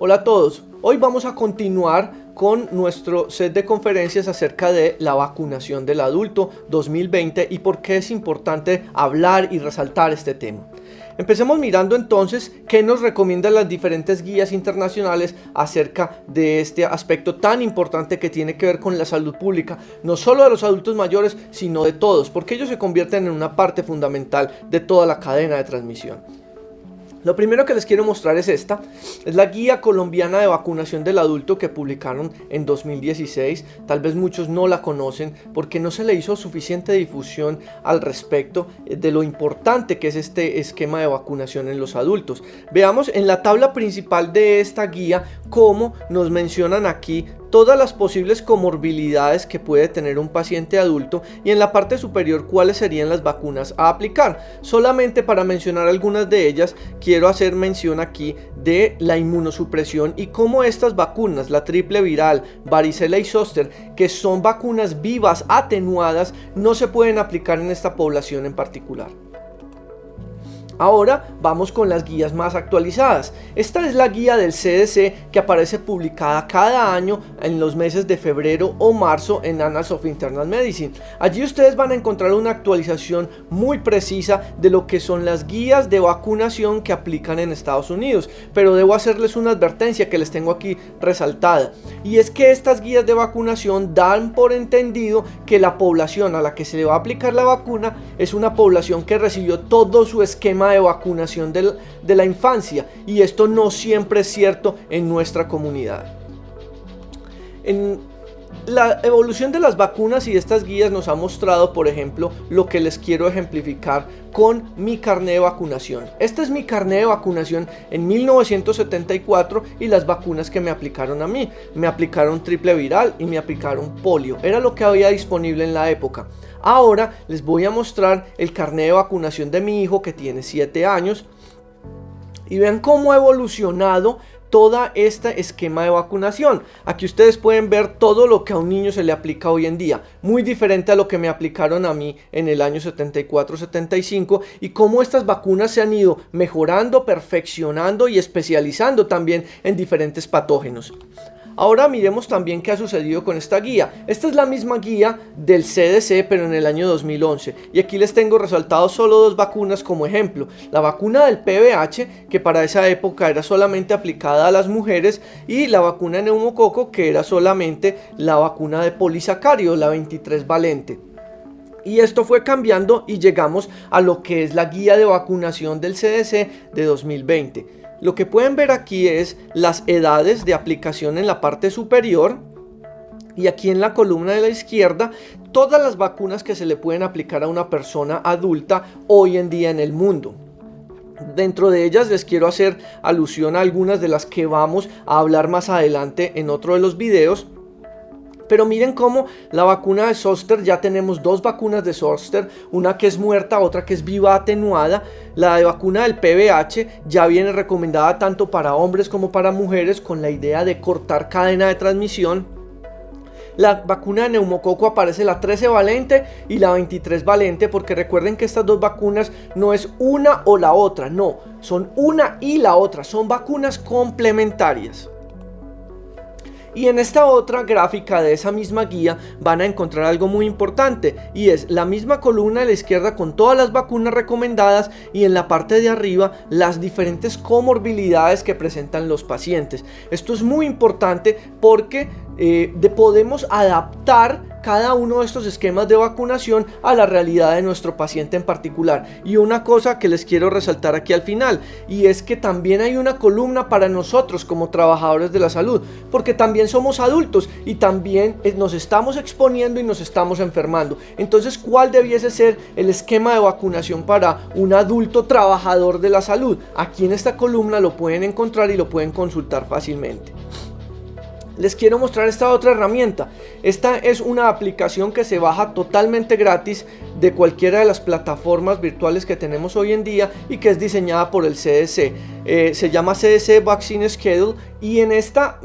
Hola a todos, hoy vamos a continuar con nuestro set de conferencias acerca de la vacunación del adulto 2020 y por qué es importante hablar y resaltar este tema. Empecemos mirando entonces qué nos recomiendan las diferentes guías internacionales acerca de este aspecto tan importante que tiene que ver con la salud pública, no solo de los adultos mayores, sino de todos, porque ellos se convierten en una parte fundamental de toda la cadena de transmisión. Lo primero que les quiero mostrar es esta, es la guía colombiana de vacunación del adulto que publicaron en 2016. Tal vez muchos no la conocen porque no se le hizo suficiente difusión al respecto de lo importante que es este esquema de vacunación en los adultos. Veamos en la tabla principal de esta guía cómo nos mencionan aquí todas las posibles comorbilidades que puede tener un paciente adulto y en la parte superior cuáles serían las vacunas a aplicar. Solamente para mencionar algunas de ellas, quiero hacer mención aquí de la inmunosupresión y cómo estas vacunas, la triple viral, varicela y zóster, que son vacunas vivas atenuadas, no se pueden aplicar en esta población en particular. Ahora vamos con las guías más actualizadas. Esta es la guía del CDC que aparece publicada cada año en los meses de febrero o marzo en Annals of Internal Medicine. Allí ustedes van a encontrar una actualización muy precisa de lo que son las guías de vacunación que aplican en Estados Unidos. Pero debo hacerles una advertencia que les tengo aquí resaltada. Y es que estas guías de vacunación dan por entendido que la población a la que se le va a aplicar la vacuna es una población que recibió todo su esquema de vacunación de la infancia, y esto no siempre es cierto en nuestra comunidad. En la evolución de las vacunas y estas guías nos ha mostrado, por ejemplo, lo que les quiero ejemplificar con mi carné de vacunación. Este es mi carné de vacunación en 1974 y las vacunas que me aplicaron a mí. Me aplicaron triple viral y me aplicaron polio. Era lo que había disponible en la época. Ahora les voy a mostrar el carné de vacunación de mi hijo que tiene 7 años y vean cómo ha evolucionado todo este esquema de vacunación. Aquí ustedes pueden ver todo lo que a un niño se le aplica hoy en día, muy diferente a lo que me aplicaron a mí en el año 74-75, y cómo estas vacunas se han ido mejorando, perfeccionando y especializando también en diferentes patógenos. Ahora miremos también qué ha sucedido con esta guía. Esta es la misma guía del CDC pero en el año 2011 y aquí les tengo resaltados solo dos vacunas como ejemplo. La vacuna del PBH, que para esa época era solamente aplicada a las mujeres, y la vacuna de neumococo, que era solamente la vacuna de polisacario, la 23 valente. Y esto fue cambiando y llegamos a lo que es la guía de vacunación del CDC de 2020. Lo que pueden ver aquí es las edades de aplicación en la parte superior y aquí en la columna de la izquierda todas las vacunas que se le pueden aplicar a una persona adulta hoy en día en el mundo. Dentro de ellas les quiero hacer alusión a algunas de las que vamos a hablar más adelante en otro de los videos. Pero miren cómo la vacuna de zóster, ya tenemos dos vacunas de zóster, una que es muerta, otra que es viva atenuada. La de vacuna del PBH ya viene recomendada tanto para hombres como para mujeres con la idea de cortar cadena de transmisión. La vacuna de neumococo aparece la 13 valente y la 23 valente, porque recuerden que estas dos vacunas no es una o la otra, no, son una y la otra, son vacunas complementarias. Y en esta otra gráfica de esa misma guía van a encontrar algo muy importante, y es la misma columna de la izquierda con todas las vacunas recomendadas y en la parte de arriba las diferentes comorbilidades que presentan los pacientes. Esto es muy importante porque podemos adaptar cada uno de estos esquemas de vacunación a la realidad de nuestro paciente en particular. Y una cosa que les quiero resaltar aquí al final, y es que también hay una columna para nosotros como trabajadores de la salud, porque también somos adultos y también nos estamos exponiendo y nos estamos enfermando. Entonces, ¿cuál debiese ser el esquema de vacunación para un adulto trabajador de la salud? Aquí en esta columna lo pueden encontrar y lo pueden consultar fácilmente. Les quiero mostrar esta otra herramienta. Esta es una aplicación que se baja totalmente gratis de cualquiera de las plataformas virtuales que tenemos hoy en día y que es diseñada por el CDC. Se llama CDC Vaccine Schedule, y en esta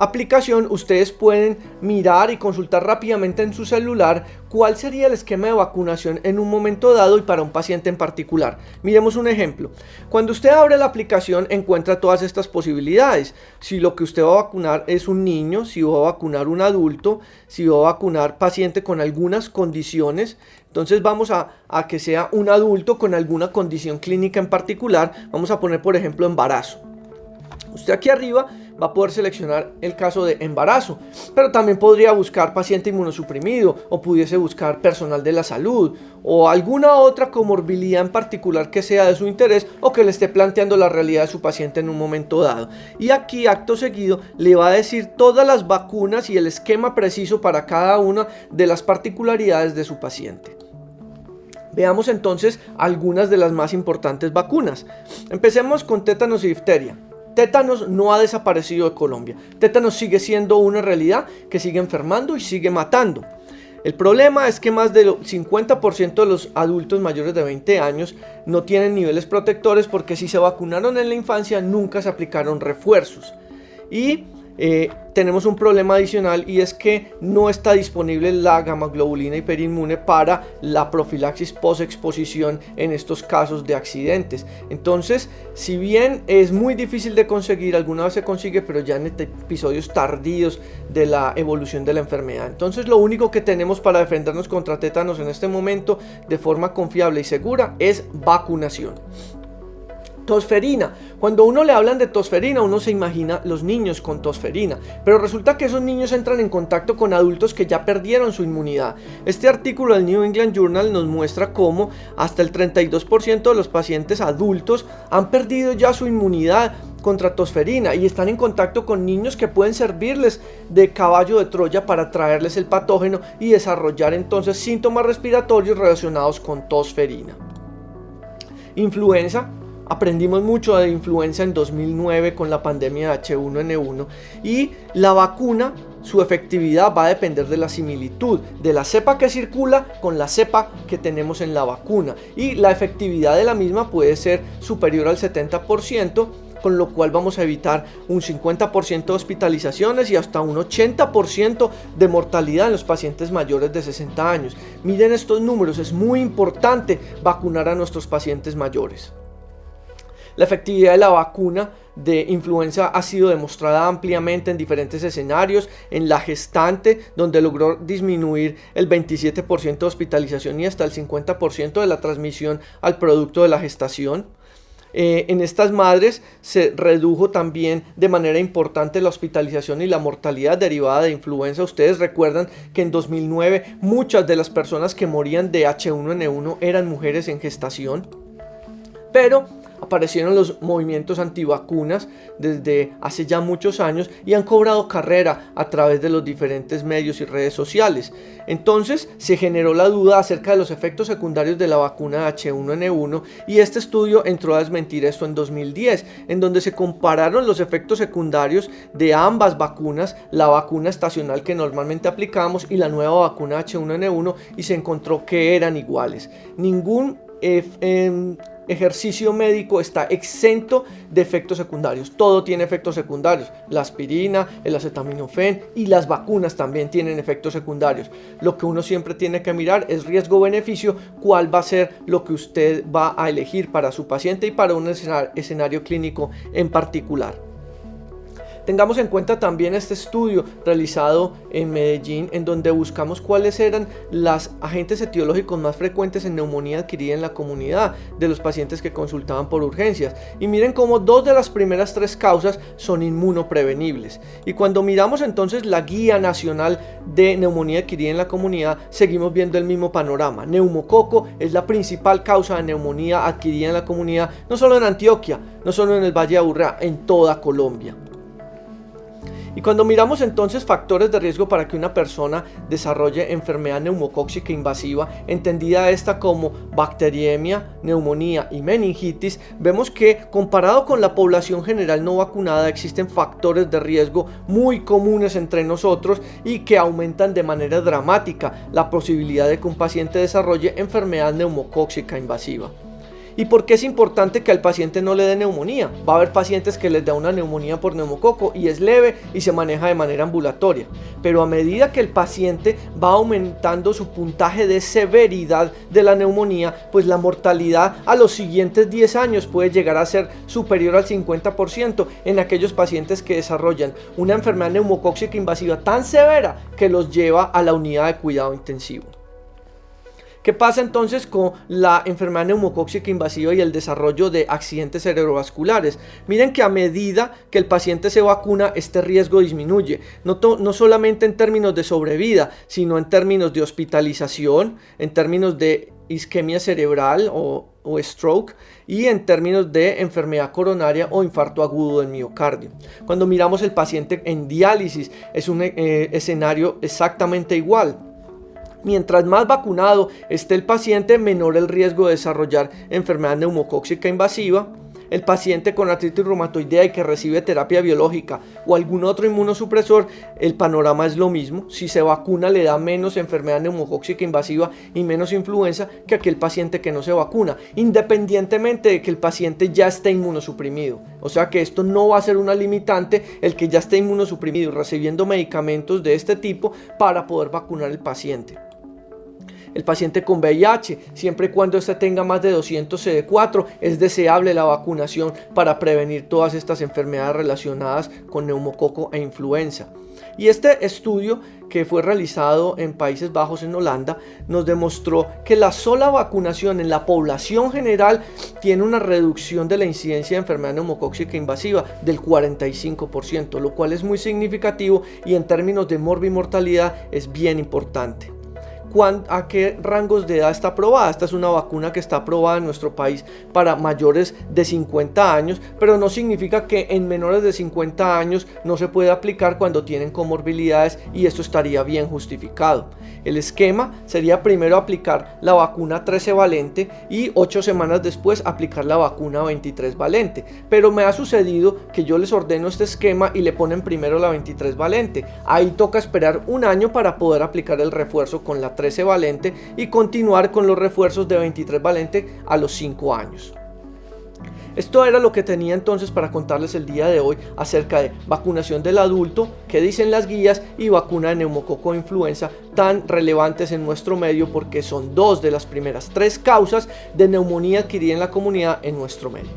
aplicación ustedes pueden mirar y consultar rápidamente en su celular cuál sería el esquema de vacunación en un momento dado y para un paciente en particular. Miremos un ejemplo. Cuando usted abre la aplicación encuentra todas estas posibilidades. Si lo que usted va a vacunar es un niño, si va a vacunar un adulto, si va a vacunar paciente con algunas condiciones, entonces vamos a que sea un adulto con alguna condición clínica en particular. Vamos a poner por ejemplo embarazo. Usted aquí arriba va a poder seleccionar el caso de embarazo, pero también podría buscar paciente inmunosuprimido o pudiese buscar personal de la salud o alguna otra comorbilidad en particular que sea de su interés o que le esté planteando la realidad de su paciente en un momento dado. Y aquí acto seguido le va a decir todas las vacunas y el esquema preciso para cada una de las particularidades de su paciente. Veamos entonces algunas de las más importantes vacunas. Empecemos con tétanos y difteria. Tétanos no ha desaparecido de Colombia. Tétanos sigue siendo una realidad que sigue enfermando y sigue matando. El problema es que más del 50% de los adultos mayores de 20 años no tienen niveles protectores porque si se vacunaron en la infancia nunca se aplicaron refuerzos. Y tenemos un problema adicional y es que no está disponible la gamma-globulina hiperinmune para la profilaxis post-exposición en estos casos de accidentes. Entonces, si bien es muy difícil de conseguir, alguna vez se consigue, pero ya en episodios tardíos de la evolución de la enfermedad. Entonces, lo único que tenemos para defendernos contra tétanos en este momento de forma confiable y segura es vacunación. Tosferina. Cuando uno le hablan de tosferina, uno se imagina los niños con tosferina, pero resulta que esos niños entran en contacto con adultos que ya perdieron su inmunidad. Este artículo del New England Journal nos muestra cómo hasta el 32% de los pacientes adultos han perdido ya su inmunidad contra tosferina y están en contacto con niños que pueden servirles de caballo de Troya para traerles el patógeno y desarrollar entonces síntomas respiratorios relacionados con tosferina. Influenza. Aprendimos mucho de influenza en 2009 con la pandemia de H1N1 y la vacuna, su efectividad va a depender de la similitud de la cepa que circula con la cepa que tenemos en la vacuna y la efectividad de la misma puede ser superior al 70%, con lo cual vamos a evitar un 50% de hospitalizaciones y hasta un 80% de mortalidad en los pacientes mayores de 60 años. Miren estos números, es muy importante vacunar a nuestros pacientes mayores. La efectividad de la vacuna de influenza ha sido demostrada ampliamente en diferentes escenarios, en la gestante, donde logró disminuir el 27% de hospitalización y hasta el 50% de la transmisión al producto de la gestación. En estas madres se redujo también de manera importante la hospitalización y la mortalidad derivada de influenza. Ustedes recuerdan que en 2009 muchas de las personas que morían de H1N1 eran mujeres en gestación, pero aparecieron los movimientos antivacunas desde hace ya muchos años y han cobrado carrera a través de los diferentes medios y redes sociales. Entonces se generó la duda acerca de los efectos secundarios de la vacuna H1N1 y este estudio entró a desmentir esto en 2010, en donde se compararon los efectos secundarios de ambas vacunas, la vacuna estacional que normalmente aplicamos y la nueva vacuna H1N1, y se encontró que eran iguales. Ningún ejercicio médico está exento de efectos secundarios. Todo tiene efectos secundarios. La aspirina, el acetaminofén y las vacunas también tienen efectos secundarios. Lo que uno siempre tiene que mirar es riesgo-beneficio, cuál va a ser lo que usted va a elegir para su paciente y para un escenario clínico en particular. Tengamos en cuenta también este estudio realizado en Medellín, en donde buscamos cuáles eran los agentes etiológicos más frecuentes en neumonía adquirida en la comunidad de los pacientes que consultaban por urgencias. Y miren cómo 2 de las primeras 3 causas son inmunoprevenibles. Y cuando miramos entonces la guía nacional de neumonía adquirida en la comunidad, seguimos viendo el mismo panorama. Neumococo es la principal causa de neumonía adquirida en la comunidad, no solo en Antioquia, no solo en el Valle de Aburrá, en toda Colombia. Y cuando miramos entonces factores de riesgo para que una persona desarrolle enfermedad neumocóxica invasiva, entendida esta como bacteriemia, neumonía y meningitis, vemos que comparado con la población general no vacunada existen factores de riesgo muy comunes entre nosotros y que aumentan de manera dramática la posibilidad de que un paciente desarrolle enfermedad neumocóxica invasiva. ¿Y por qué es importante que al paciente no le dé neumonía? Va a haber pacientes que les da una neumonía por neumococo y es leve y se maneja de manera ambulatoria. Pero a medida que el paciente va aumentando su puntaje de severidad de la neumonía, pues la mortalidad a los siguientes 10 años puede llegar a ser superior al 50% en aquellos pacientes que desarrollan una enfermedad neumocóxica invasiva tan severa que los lleva a la unidad de cuidado intensivo. ¿Qué pasa entonces con la enfermedad neumocóxica invasiva y el desarrollo de accidentes cerebrovasculares? Miren que a medida que el paciente se vacuna, este riesgo disminuye, no solamente en términos de sobrevida, sino en términos de hospitalización, en términos de isquemia cerebral o stroke y en términos de enfermedad coronaria o infarto agudo del miocardio. Cuando miramos el paciente en diálisis, es un escenario exactamente igual. Mientras más vacunado esté el paciente, menor el riesgo de desarrollar enfermedad neumocóxica invasiva. El paciente con artritis reumatoidea y que recibe terapia biológica o algún otro inmunosupresor, el panorama es lo mismo. Si se vacuna, le da menos enfermedad neumocóxica invasiva y menos influenza que aquel paciente que no se vacuna, independientemente de que el paciente ya esté inmunosuprimido. O sea que esto no va a ser una limitante el que ya esté inmunosuprimido recibiendo medicamentos de este tipo para poder vacunar al paciente. El paciente con VIH, siempre y cuando éste tenga más de 200 CD4, es deseable la vacunación para prevenir todas estas enfermedades relacionadas con neumococo e influenza. Y este estudio, que fue realizado en Países Bajos, en Holanda, nos demostró que la sola vacunación en la población general tiene una reducción de la incidencia de enfermedad neumocóxica invasiva del 45%, lo cual es muy significativo y en términos de morbimortalidad es bien importante. ¿A qué rangos de edad está aprobada? Esta es una vacuna que está aprobada en nuestro país para mayores de 50 años, pero no significa que en menores de 50 años no se pueda aplicar cuando tienen comorbilidades, y esto estaría bien justificado. El esquema sería primero aplicar la vacuna 13 valente y 8 semanas después aplicar la vacuna 23 valente, pero me ha sucedido que yo les ordeno este esquema y le ponen primero la 23 valente. Ahí toca esperar un año para poder aplicar el refuerzo con la 13 valente y continuar con los refuerzos de 23 valente a los 5 años. Esto era lo que tenía entonces para contarles el día de hoy acerca de vacunación del adulto, qué dicen las guías, y vacuna de neumococo e influenza, tan relevantes en nuestro medio porque son dos de las primeras 3 causas de neumonía adquirida en la comunidad en nuestro medio.